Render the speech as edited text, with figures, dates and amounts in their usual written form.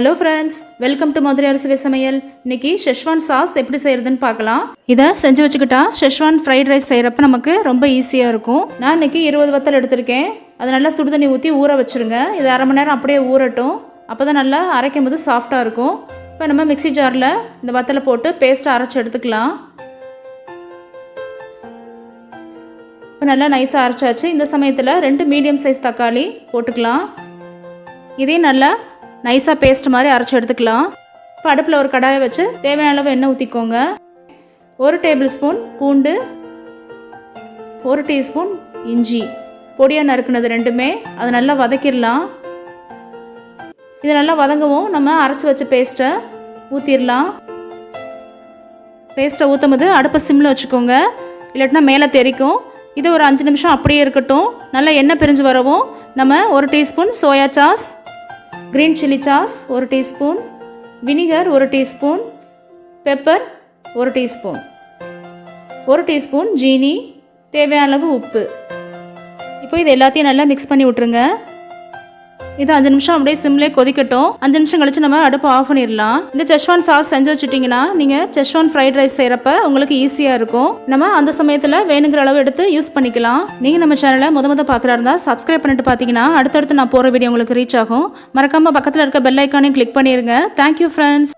Hello friends, welcome to Madurai அரசுவை சமையல். இன்றைக்கி ஷெஸ்வான் சாஸ் எப்படி செய்கிறதுன்னு பார்க்கலாம். இதை செஞ்சு வச்சுக்கிட்டா ஷெஸ்வான் ஃப்ரைட் ரைஸ் செய்கிறப்ப நமக்கு ரொம்ப ஈஸியாக இருக்கும். நான் இன்றைக்கி 20 வத்தல் எடுத்திருக்கேன். அதை நல்லா சுடுதண்ணி ஊற்றி ஊற வச்சுருங்க. இது அரை மணி நேரம் அப்படியே ஊறட்டும். அப்போ தான் நல்லா அரைக்கும் போது சாஃப்டாக இருக்கும். இப்போ நம்ம மிக்ஸி ஜாரில் இந்த வத்தலை போட்டு பேஸ்ட்டை அரைச்சி எடுத்துக்கலாம். இப்போ நல்லா நைஸாக அரைச்சாச்சு. இந்த சமயத்தில் 2 மீடியம் சைஸ் தக்காளி போட்டுக்கலாம். இதையும் நல்லா நைஸாக பேஸ்ட் மாதிரி அரைச்சி எடுத்துக்கலாம். இப்போ அடுப்பில் ஒரு கடாயை வச்சு தேவையான அளவு எண்ணெய் ஊற்றிக்கோங்க. 1 டேபிள் ஸ்பூன் பூண்டு, 1 டீஸ்பூன் இஞ்சி பொடியாக நறுக்குனது ரெண்டுமே அதை நல்லா வதக்கிடலாம். இது நல்லா வதங்கவும் நம்ம அரைச்சி வச்ச பேஸ்ட்டை ஊற்றிடலாம். பேஸ்ட்டை ஊற்றும் போது அடுப்பை சிம்மில் வச்சுக்கோங்க, இல்லாட்டினா மேலே தெரிக்கும். இது ஒரு 5 நிமிஷம் அப்படியே இருக்கட்டும். நல்லா எண்ணெய் பிரிஞ்சு வரவும் நம்ம 1 teaspoon soya sauce, Greenchilli sauce 1 teaspoon, vinegar 1 teaspoon, pepper 1 teaspoon, 1 teaspoon ஜீனி, தேவையான அளவு உப்பு. இப்போ இது எல்லாத்தையும் நல்லா மிக்ஸ் பண்ணி விட்ருங்க. இது 5 நிமிஷம் அப்படியே சிம்லேயே கொதிக்கட்டும். 5 நிமிஷம் கழிச்சு நம்ம அடுப்பு ஆஃப் பண்ணிடலாம். இந்த செஸ்வான் சாஸ் செஞ்சு வச்சுட்டிங்கன்னா நீங்கள் செஸ்வான் ஃப்ரைட் ரைஸ் செய்கிறப்ப உங்களுக்கு ஈஸியாக இருக்கும். நம்ம அந்த சமயத்தில் வேணுங்கிற அளவு எடுத்து யூஸ் பண்ணிக்கலாம். நீங்கள் நம்ம சேனலை முத பார்க்குறா இருந்தால் சப்ஸ்கிரைப் பண்ணிட்டு பார்த்தீங்கன்னா அடுத்தடுத்து நான் போகிற வீடியோ உங்களுக்கு ரீச் ஆகும். மறக்காமல் பக்கத்தில் இருக்க பெல் ஐக்கானையும் கிளிக் பண்ணிடுங்க. Thank you friends.